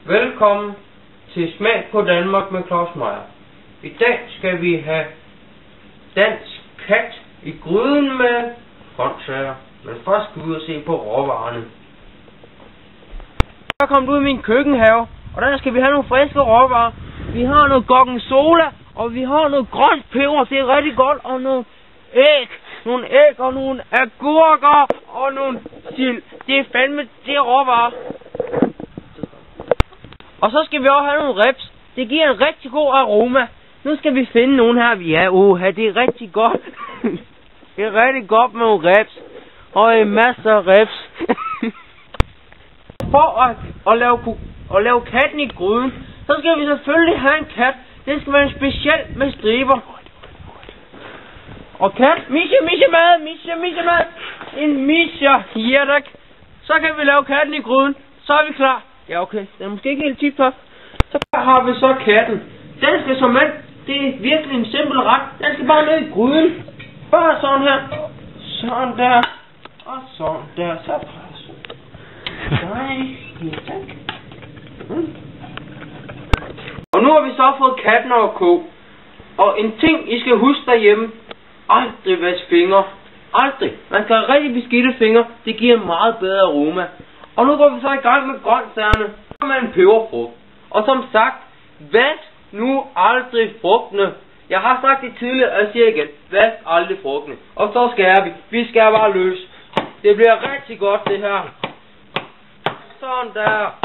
Velkommen til Smag på Danmark med Claus Meyer. I dag skal vi have dansk kat i gryden med grøntsager. Men først skal vi ud og se på råvarerne. Så er kommet ud i min køkkenhave, og der skal vi have nogle friske råvarer. Vi har noget gorgonzola, og vi har noget grønt peber, det er rigtig godt, og nogle æg og nogle agurker og nogle sild. Det er fandme det råvarer. Og så skal vi også have nogle reps. Det giver en rigtig god aroma. Nu skal vi finde nogle her. Ja, det er rigtig godt. Det er rigtig godt med nogle reps. Og masser af reps. For at lave katten i gryden, så skal vi selvfølgelig have en kat. Det skal være en speciel med striber. Og kat, misha mad. En misha, ja tak. Så kan vi lave katten i gryden. Så er vi klar. Ja, okay. Den er måske ikke helt tip-top. Så har vi så katten. Den skal som mand. Det er virkelig en simpel ret. Den skal bare ned i gryden. Bare sådan her. Sådan der. Og sådan der. Så presser. Nej. Tak. Og nu har vi så fået katten over kog. Og en ting, I skal huske derhjemme. Aldrig vask fingre. Aldrig. Man skal have rigtig beskidte fingre. Det giver en meget bedre aroma. Og nu går vi så i gang med grøntsagerne. Så med en peberfrugt. Og som sagt, vask nu aldrig frugtene. Jeg har sagt det tidligere, og jeg siger igen. Vask aldrig frugtene. Og så skærer vi. Vi skærer bare løs. Det bliver rigtig godt det her. Sådan der.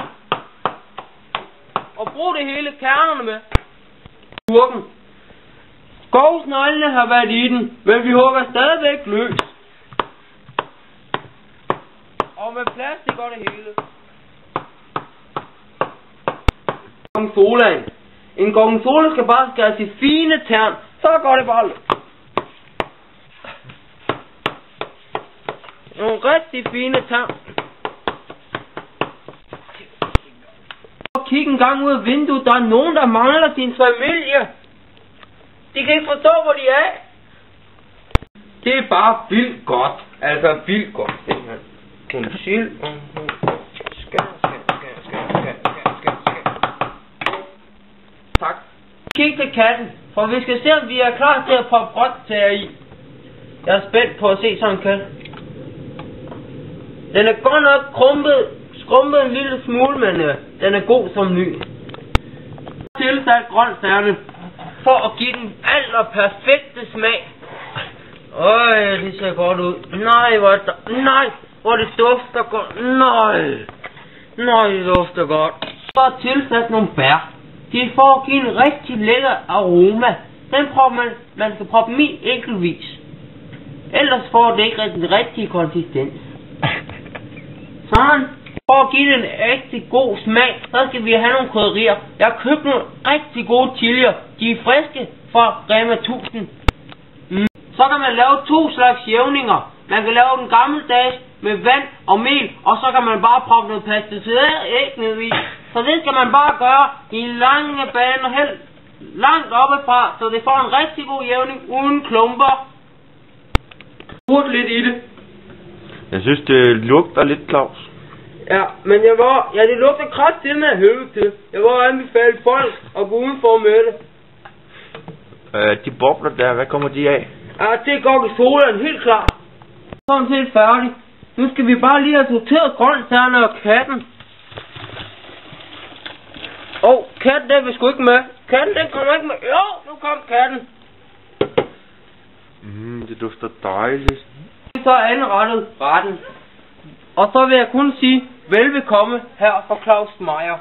Og brug det hele kernerne med. Gurken. Skovsneglene har været i den, men vi hugger stadigvæk løs. Og med plastik og det hele. Gorgonzolaen. En gorgonzola skal bare skæres i fine tern. Så går det bare løs. Nogle rigtig fine tern. Kig en gang ud af vinduet. Der er nogen, der mangler sin familie. De kan ikke forstå, hvor de er. Det er bare vildt godt. Altså vildt godt. En sild. Skær. Tak. Kig til katten, for vi skal se, om vi er klar til at proppe grøntsager i. Jeg er spændt på at se sådan en kat. Den er godt nok skrumpet en lille smule, men den er god som ny. Tilsat grøntsagerne for at give den allerperfekte smag. Det ser godt ud. Nej, hvor det dufter godt. Nej, det dufter godt. Så er tilsat nogle bær. Det får at give en rigtig lækker aroma. Man skal proppe dem i enkeltvis. Ellers får det ikke den rigtige konsistens. Sådan. For at give den en rigtig god smag, så skal vi have nogle krydderier. Jeg har købt nogle rigtig gode chilier. De er friske fra Rema 1000. Så kan man lave 2 slags jævninger. Man kan lave den gammeldags med vand og mel, og så kan man bare proppe noget pastiseret æg ned i. Så det skal man bare gøre i lange baner helt langt oppefra, så det får en rigtig god jævning uden klumper. Put lidt i det. Jeg synes det lugter lidt, Claus. Ja, men det lugter kraftigt af helvede til. Jeg vil anbefale folk at gå udenfor med det. De bobler der, hvad kommer de af? Ja, det går i solen, helt klar. Sådan set færdig. Nu skal vi bare lige have sorteret grøntsagerne og katten. Katten den vil sgu ikke med. Katten den kommer ikke med. Jo, nu kom katten. Det dufter dejligt. Så er anrettet retten. Og så vil jeg kun sige velbekomme her fra Claus Meyer.